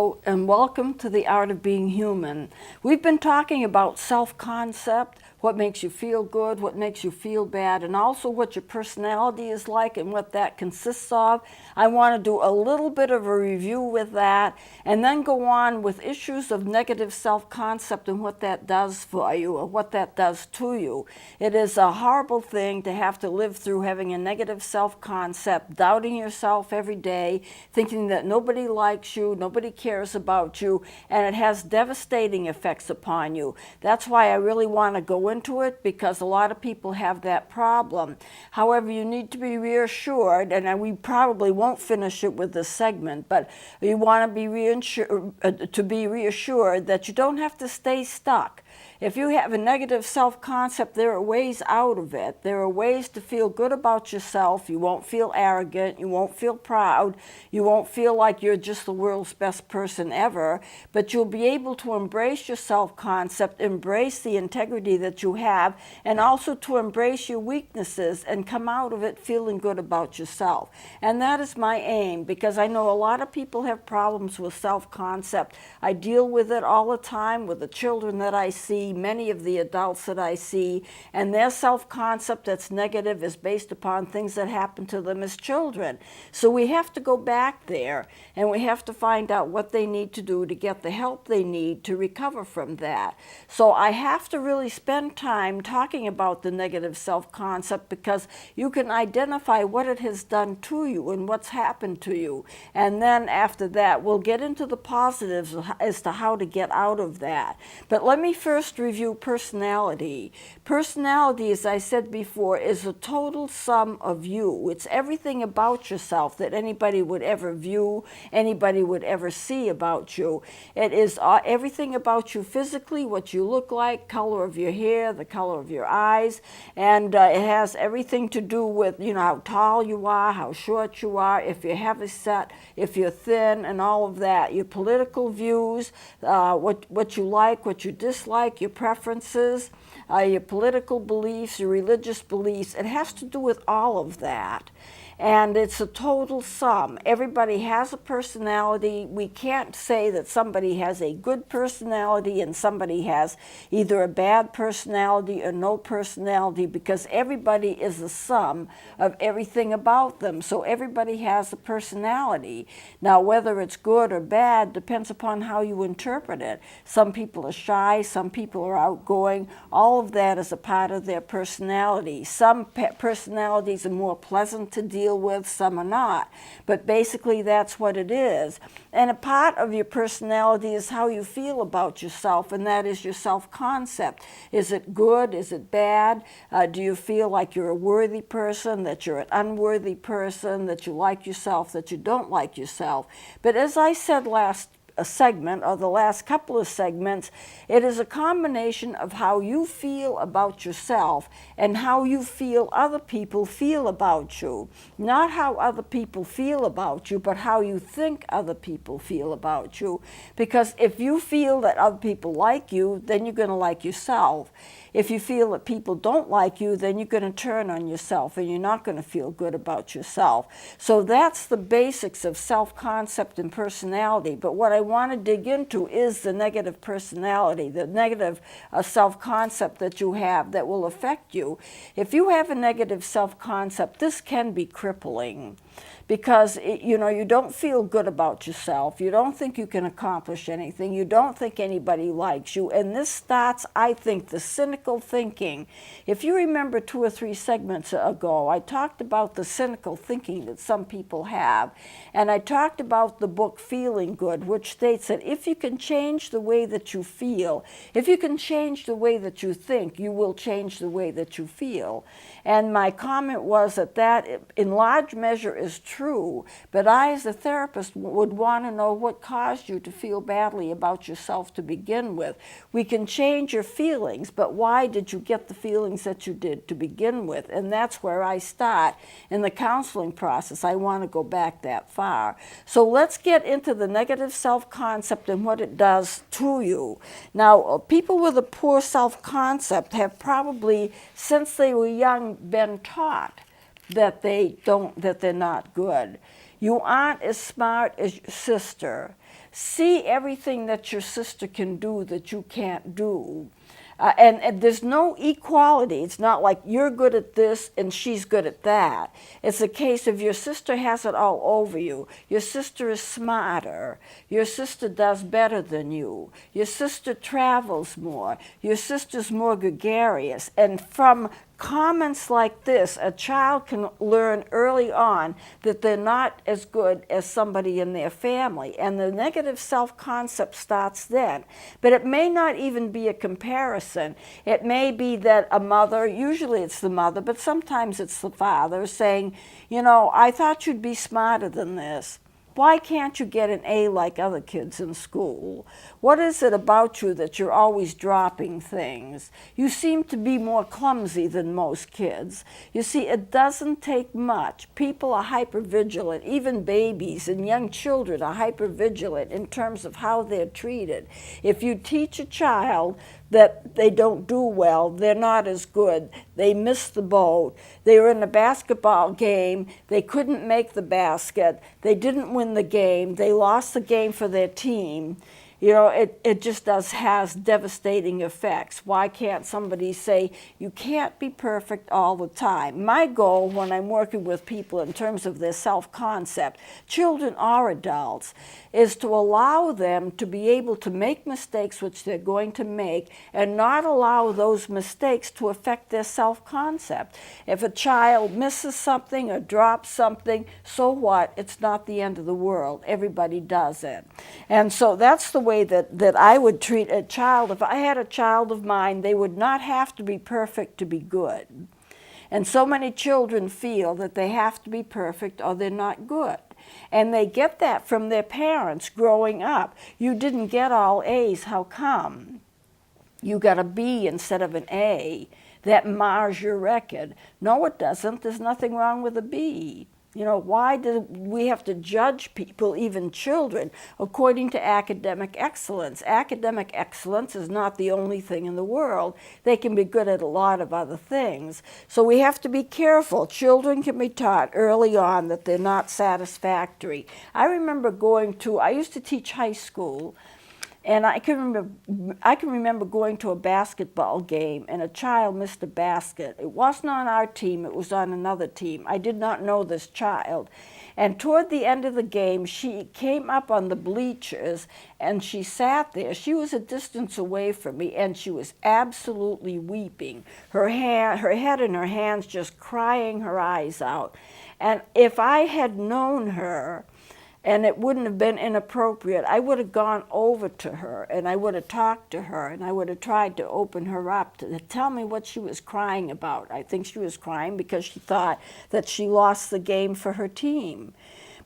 Hello and welcome to the Art of Being Human. We've been talking about self-concept, what makes you feel good, what makes you feel bad, and also what your personality is like and what that consists of. I want to do a little bit of a review with that and then go on with issues of negative self-concept and what that does for you or what that does to you. It is a horrible thing to have to live through having a negative self-concept, doubting yourself every day, thinking that nobody likes you, nobody cares about you, and it has devastating effects upon you. That's why I really want to go into it, because a lot of people have that problem. However, you need to be reassured, and we probably won't finish it with this segment, but you want to be reassured that you don't have to stay stuck. If you have a negative self-concept, there are ways out of it. There are ways to feel good about yourself. You won't feel arrogant. You won't feel proud. You won't feel like you're just the world's best person ever. But you'll be able to embrace your self-concept, embrace the integrity that you have, and also to embrace your weaknesses and come out of it feeling good about yourself. And that is my aim, because I know a lot of people have problems with self-concept. I deal with it all the time with the children that I see, many of the adults that I see, and their self-concept that's negative is based upon things that happened to them as children. So we have to go back there, and we have to find out what they need to do to get the help they need to recover from that. So I have to really spend time talking about the negative self-concept, because you can identify what it has done to you and what's happened to you. And then after that, we'll get into the positives as to how to get out of that. But let me first review personality. Personality, as I said before, is a total sum of you. It's everything about yourself that anybody would ever view, anybody would ever see about you. It is everything about you physically, what you look like, color of your hair, the color of your eyes, and it has everything to do with, how tall you are, how short you are, if you're heavy set, if you're thin, and all of that. Your political views, what you like, what you dislike, your preferences, your political beliefs, your religious beliefs. It has to do with all of that. And it's a total sum. Everybody has a personality. We can't say that somebody has a good personality and somebody has either a bad personality or no personality, because everybody is the sum of everything about them. So everybody has a personality. Now, whether it's good or bad depends upon how you interpret it. Some people are shy, some people are outgoing. All of that is a part of their personality. Some personalities are more pleasant to deal with, some are not. But basically that's what it is. And a part of your personality is how you feel about yourself, and that is your self-concept. Is it good? Is it bad? Do you feel like you're a worthy person, that you're an unworthy person, that you like yourself, that you don't like yourself? But as I said last segment, or the last couple of segments, it is a combination of how you feel about yourself and how you feel other people feel about you. Not how other people feel about you, but how you think other people feel about you. Because if you feel that other people like you, then you're going to like yourself. If you feel that people don't like you, then you're going to turn on yourself and you're not going to feel good about yourself. So that's the basics of self-concept and personality. But what I want to dig into is the negative personality, the negative self-concept that you have that will affect you. If you have a negative self-concept, this can be crippling, because you don't feel good about yourself. You don't think you can accomplish anything. You don't think anybody likes you. And this starts, I think, the cynical thinking. If you remember 2 or 3 segments ago, I talked about the cynical thinking that some people have. And I talked about the book Feeling Good, which states that if you can change the way that you feel, if you can change the way that you think, you will change the way that you feel. And my comment was that in large measure is true, but I, as a therapist, would want to know what caused you to feel badly about yourself to begin with. We can change your feelings, but why did you get the feelings that you did to begin with? And that's where I start in the counseling process. I want to go back that far. So let's get into the negative self-concept and what it does to you. Now, people with a poor self-concept have probably, since they were young, been taught that they're not good. You aren't as smart as your sister. See everything that your sister can do that you can't do. And there's no equality. It's not like you're good at this and she's good at that. It's a case of your sister has it all over you. Your sister is smarter. Your sister does better than you. Your sister travels more. Your sister's more gregarious. And from comments like this, a child can learn early on that they're not as good as somebody in their family, and the negative self-concept starts then. But it may not even be a comparison. It may be that a mother, usually it's the mother, but sometimes it's the father, saying, you know, I thought you'd be smarter than this. Why can't you get an A like other kids in school? What is it about you that you're always dropping things? You seem to be more clumsy than most kids. You see, it doesn't take much. People are hypervigilant. Even babies and young children are hypervigilant in terms of how they're treated. If you teach a child that they don't do well, they're not as good, they missed the boat, they were in a basketball game, they couldn't make the basket, they didn't win the game, they lost the game for their team, you know, it just has devastating effects. Why can't somebody say, you can't be perfect all the time? My goal when I'm working with people in terms of their self-concept, children or adults, is to allow them to be able to make mistakes which they're going to make and not allow those mistakes to affect their self-concept. If a child misses something or drops something, so what? It's not the end of the world. Everybody does it. And so that's the way that I would treat a child. If I had a child of mine, they would not have to be perfect to be good. And so many children feel that they have to be perfect or they're not good. And they get that from their parents growing up. You didn't get all A's, how come? You got a B instead of an A. That mars your record. No, it doesn't. There's nothing wrong with a B. You know, why do we have to judge people, even children, according to academic excellence? Academic excellence is not the only thing in the world. They can be good at a lot of other things. So we have to be careful. Children can be taught early on that they're not satisfactory. I used to teach high school, and I can remember going to a basketball game and a child missed a basket. It wasn't on our team, it was on another team. I did not know this child. And toward the end of the game, she came up on the bleachers and she sat there. She was a distance away from me and she was absolutely weeping. Her head in her hands, just crying her eyes out. And if I had known her, and it wouldn't have been inappropriate, I would have gone over to her and I would have talked to her and I would have tried to open her up to tell me what she was crying about. I think she was crying because she thought that she lost the game for her team.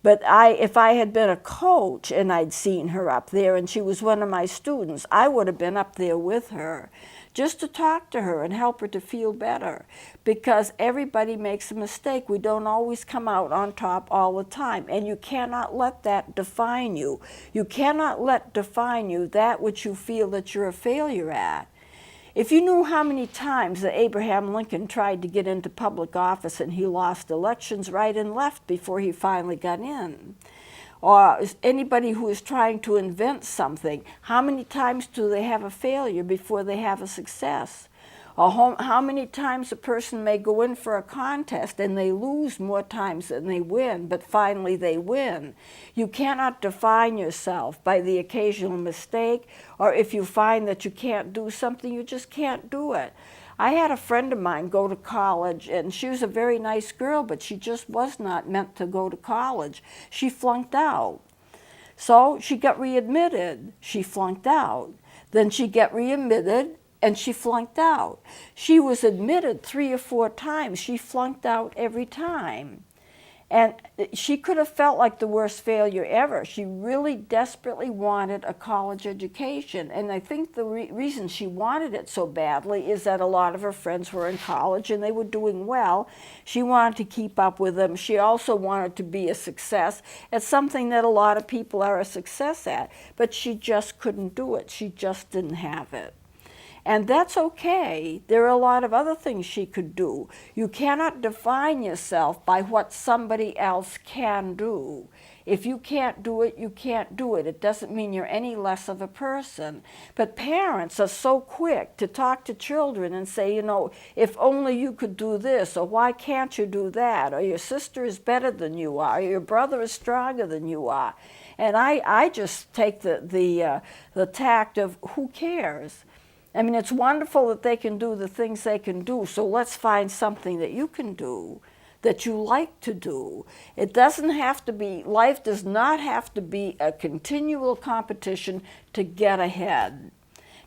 But if I had been a coach and I'd seen her up there and she was one of my students, I would have been up there with her just to talk to her and help her to feel better. Because everybody makes a mistake. We don't always come out on top all the time. And you cannot let that define you. You cannot let define you that which you feel that you're a failure at. If you knew how many times that Abraham Lincoln tried to get into public office and he lost elections right and left before he finally got in, or anybody who is trying to invent something, how many times do they have a failure before they have a success? Or how many times a person may go in for a contest and they lose more times than they win, but finally they win. You cannot define yourself by the occasional mistake, or if you find that you can't do something, you just can't do it. I had a friend of mine go to college, and she was a very nice girl, but she just was not meant to go to college. She flunked out. So she got readmitted. She flunked out. Then she got readmitted, and she flunked out. She was admitted 3 or 4 times. She flunked out every time. And she could have felt like the worst failure ever. She really desperately wanted a college education. And I think the reason she wanted it so badly is that a lot of her friends were in college and they were doing well. She wanted to keep up with them. She also wanted to be a success at something that a lot of people are a success at. But she just couldn't do it. She just didn't have it. And that's okay. There are a lot of other things she could do. You cannot define yourself by what somebody else can do. If you can't do it, you can't do it. It doesn't mean you're any less of a person. But parents are so quick to talk to children and say, you know, if only you could do this, or why can't you do that, or your sister is better than you are, or your brother is stronger than you are. And I just take the tact of who cares? I mean, it's wonderful that they can do the things they can do, so let's find something that you can do, that you like to do. It doesn't have to be, life does not have to be a continual competition to get ahead.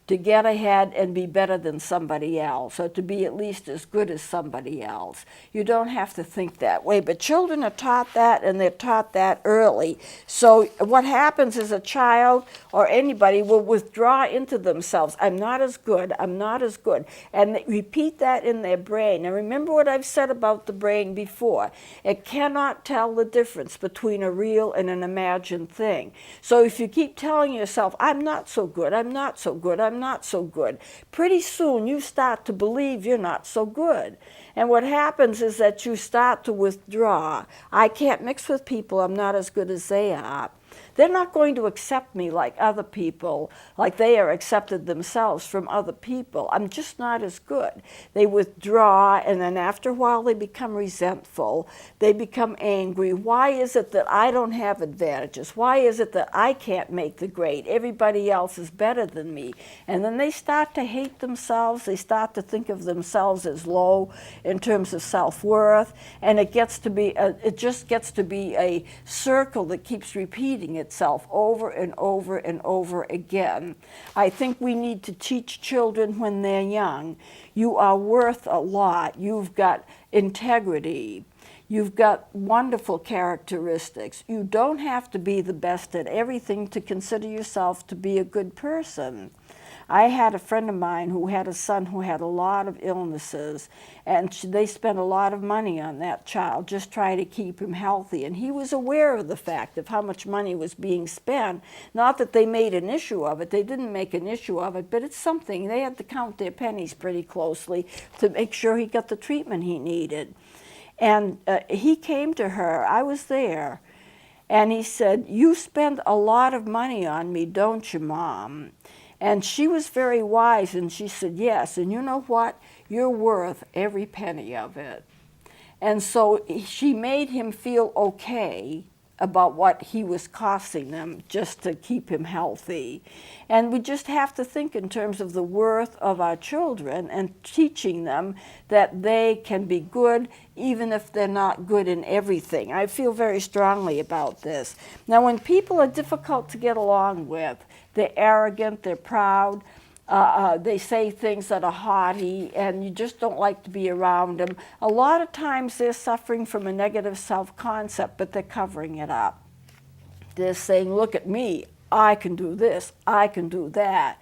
To get ahead and be better than somebody else, or to be at least as good as somebody else. You don't have to think that way, but children are taught that, and they're taught that early. So what happens is a child or anybody will withdraw into themselves. I'm not as good, I'm not as good. And they repeat that in their brain. Now remember what I've said about the brain before. It cannot tell the difference between a real and an imagined thing. So if you keep telling yourself, I'm not so good, I'm not so good, I'm not so good, pretty soon you start to believe you're not so good. And what happens is that you start to withdraw. I can't mix with people, I'm not as good as they are. They're not going to accept me like other people, like they are accepted themselves from other people. I'm just not as good. They withdraw, and then after a while they become resentful. They become angry. Why is it that I don't have advantages? Why is it that I can't make the grade? Everybody else is better than me. And then they start to hate themselves. They start to think of themselves as low in terms of self-worth. And it just gets to be a circle that keeps repeating itself over and over and over again. I think we need to teach children when they're young, you are worth a lot. You've got integrity. You've got wonderful characteristics. You don't have to be the best at everything to consider yourself to be a good person. I had a friend of mine who had a son who had a lot of illnesses, and they spent a lot of money on that child, just trying to keep him healthy. And he was aware of the fact of how much money was being spent. Not that they made an issue of it. They didn't make an issue of it, but it's something. They had to count their pennies pretty closely to make sure he got the treatment he needed. And he came to her. I was there. And he said, "You spend a lot of money on me, don't you, Mom?" And she was very wise, and she said, "Yes, and you know what? You're worth every penny of it." And so she made him feel okay about what he was costing them just to keep him healthy. And we just have to think in terms of the worth of our children and teaching them that they can be good even if they're not good in everything. I feel very strongly about this. Now, when people are difficult to get along with, they're arrogant, they're proud, they say things that are haughty, and you just don't like to be around them. A lot of times they're suffering from a negative self-concept, but they're covering it up. They're saying, "Look at me, I can do this, I can do that.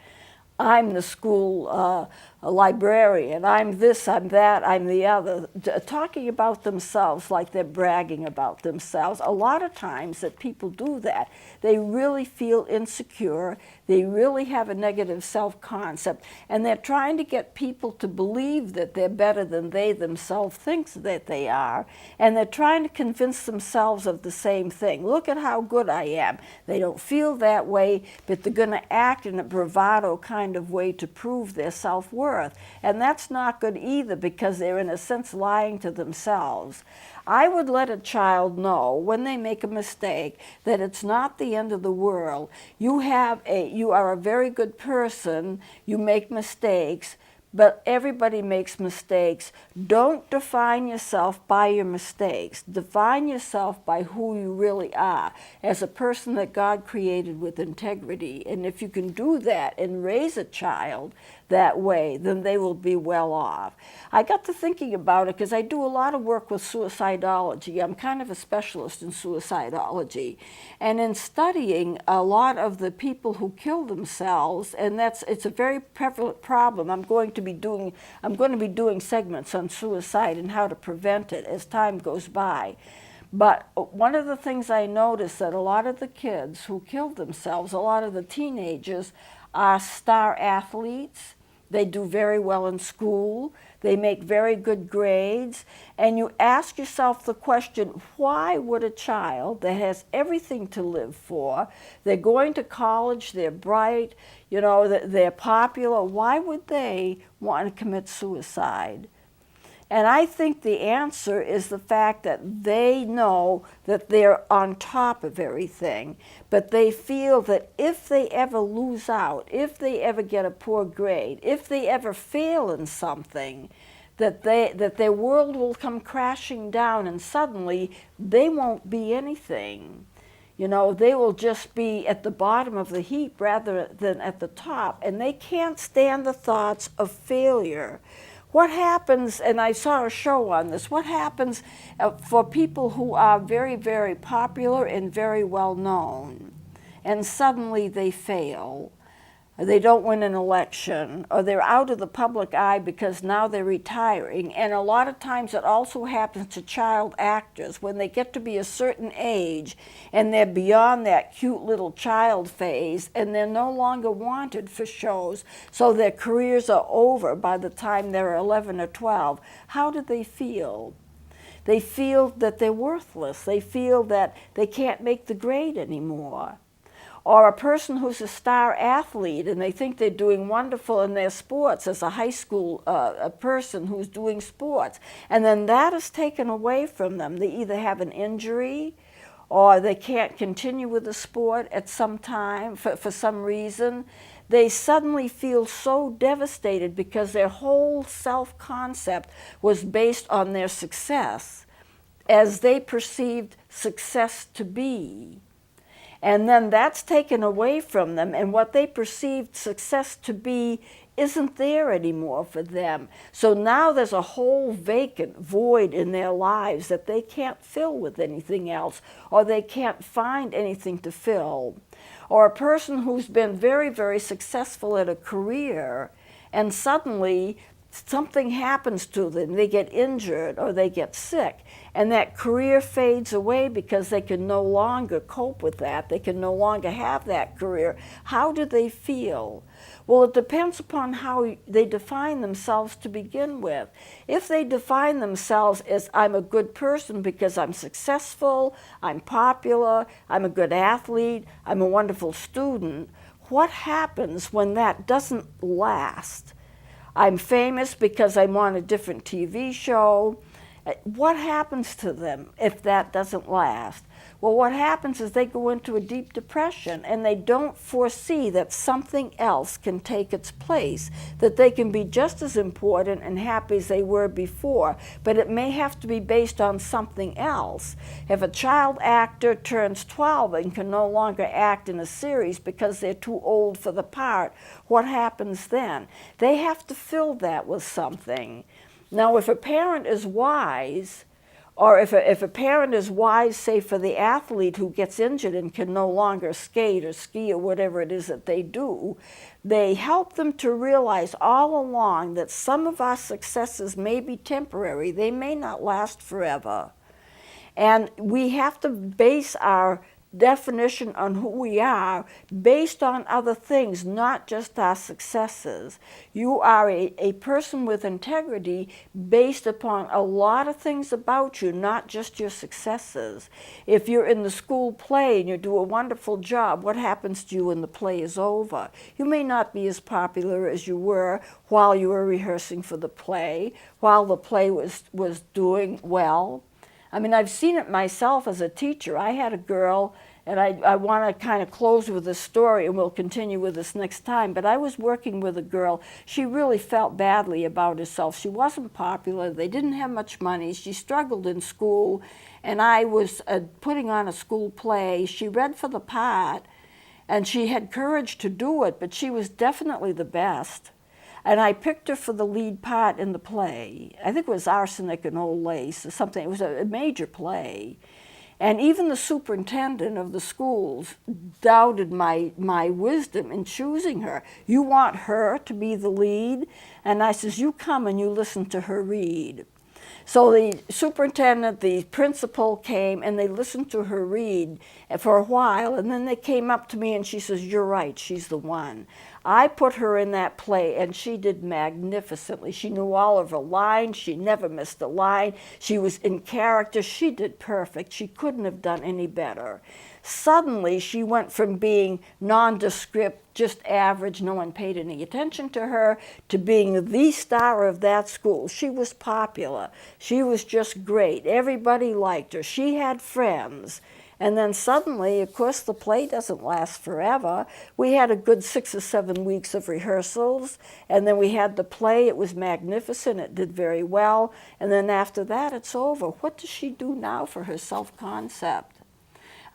I'm the school librarian, I'm this, I'm that, I'm the other," talking about themselves like they're bragging about themselves. A lot of times that people do that, they really feel insecure, they really have a negative self-concept, and they're trying to get people to believe that they're better than they themselves think that they are, and they're trying to convince themselves of the same thing. Look at how good I am. They don't feel that way, but they're going to act in a bravado kind of way to prove their self-worth. And that's not good either, because they're in a sense lying to themselves. I would let a child know when they make a mistake that it's not the end of the world. You are a very good person, you make mistakes, but everybody makes mistakes. Don't define yourself by your mistakes. Define yourself by who you really are, as a person that God created with integrity. And if you can do that and raise a child that way, then they will be well off. I got to thinking about it because I do a lot of work with suicidology. I'm kind of a specialist in suicidology. And in studying a lot of the people who kill themselves, and it's a very prevalent problem. I'm going to be doing segments on suicide and how to prevent it as time goes by. But one of the things I noticed that a lot of the kids who killed themselves, a lot of the teenagers, are star athletes. They do very well in school. they make very good grades, and you ask yourself the question, why would a child that has everything to live for, they're going to college, they're bright, they're popular, why would they want to commit suicide? And I think the answer is the fact that they know that they're on top of everything, but they feel that if they ever lose out, if they ever get a poor grade, if they ever fail in something, that their world will come crashing down and suddenly they won't be anything. They will just be at the bottom of the heap rather than at the top, and they can't stand the thoughts of failure. What happens, and I saw a show on this, what happens for people who are very, very popular and very well known, and suddenly they fail? They don't win an election, or they're out of the public eye because now they're retiring. And a lot of times it also happens to child actors when they get to be a certain age and they're beyond that cute little child phase and they're no longer wanted for shows, so their careers are over by the time they're 11 or 12. How do they feel? They feel that they're worthless. They feel that they can't make the grade anymore. Or a person who's a star athlete and they think they're doing wonderful in their sports as a high school a person who's doing sports, and then that is taken away from them. They either have an injury or they can't continue with the sport at some time for some reason. They suddenly feel so devastated because their whole self-concept was based on their success as they perceived success to be. And then that's taken away from them, and what they perceived success to be isn't there anymore for them. So now there's a whole vacant void in their lives that they can't fill with anything else, or they can't find anything to fill. Or a person who's been very, very successful at a career, and suddenly something happens to them, they get injured or they get sick, and that career fades away because they can no longer cope with that. They can no longer have that career. How do they feel? Well, it depends upon how they define themselves to begin with. If they define themselves as, I'm a good person because I'm successful, I'm popular, I'm a good athlete, I'm a wonderful student, what happens when that doesn't last? I'm famous because I'm on a different TV show. What happens to them if that doesn't last? Well, what happens is they go into a deep depression and they don't foresee that something else can take its place, that they can be just as important and happy as they were before, but it may have to be based on something else. If a child actor turns 12 and can no longer act in a series because they're too old for the part, what happens then? They have to fill that with something. Now, if a parent is wise, or if a parent is wise, say, for the athlete who gets injured and can no longer skate or ski or whatever it is that they do, they help them to realize all along that some of our successes may be temporary. They may not last forever. And we have to base our definition on who we are based on other things, not just our successes. You are a person with integrity based upon a lot of things about you, not just your successes. If you're in the school play and you do a wonderful job, what happens to you when the play is over? You may not be as popular as you were while you were rehearsing for the play, while the play was doing well. I mean, I've seen it myself as a teacher. I had a girl, and I want to kind of close with this story, and we'll continue with this next time, but I was working with a girl. She really felt badly about herself. She wasn't popular. They didn't have much money. She struggled in school, and I was putting on a school play. She read for the part, and she had courage to do it, but she was definitely the best. And I picked her for the lead part in the play. I think it was Arsenic and Old Lace or something. It was a major play. And even the superintendent of the schools doubted my wisdom in choosing her. You want her to be the lead? And I says, you come and you listen to her read. So the superintendent, the principal came and they listened to her read for a while, and then they came up to me and she says, "You're right, she's the one." I put her in that play and she did magnificently. She knew all of her lines. She never missed a line. She was in character. She did perfect. She couldn't have done any better. Suddenly, she went from being nondescript, just average, no one paid any attention to her, to being the star of that school. She was popular. She was just great. Everybody liked her. She had friends. And then suddenly, of course, the play doesn't last forever. We had a good 6 or 7 weeks of rehearsals, and then we had the play. It was magnificent. It did very well. And then after that, it's over. What does she do now for her self-concept?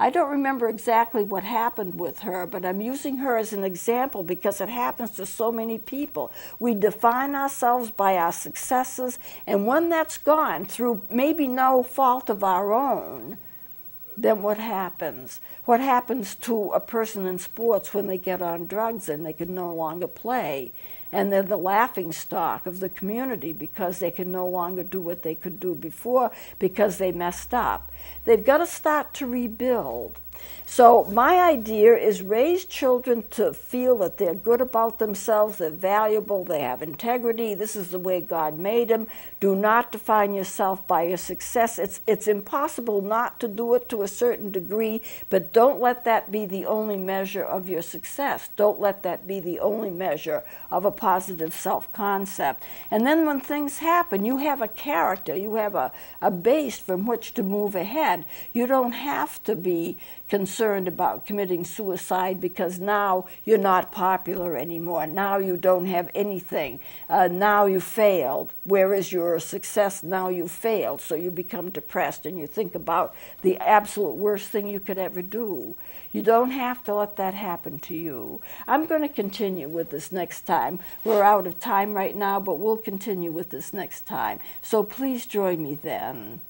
I don't remember exactly what happened with her, but I'm using her as an example because it happens to so many people. We define ourselves by our successes, and when that's gone through maybe no fault of our own, then what happens? What happens to a person in sports when they get on drugs and they can no longer play? And they're the laughing stock of the community because they can no longer do what they could do before because they messed up. They've got to start to rebuild. So my idea is raise children to feel that they're good about themselves, they're valuable, they have integrity, this is the way God made them. Do not define yourself by your success. It's impossible not to do it to a certain degree, but don't let that be the only measure of your success. Don't let that be the only measure of a positive self-concept. And then when things happen, you have a character, you have a base from which to move ahead. You don't have to be concerned about committing suicide because now you're not popular anymore. Now you don't have anything. Now you failed. Whereas you're a success, now you failed. So you become depressed and you think about the absolute worst thing you could ever do. You don't have to let that happen to you. I'm going to continue with this next time. We're out of time right now, but we'll continue with this next time. So please join me then.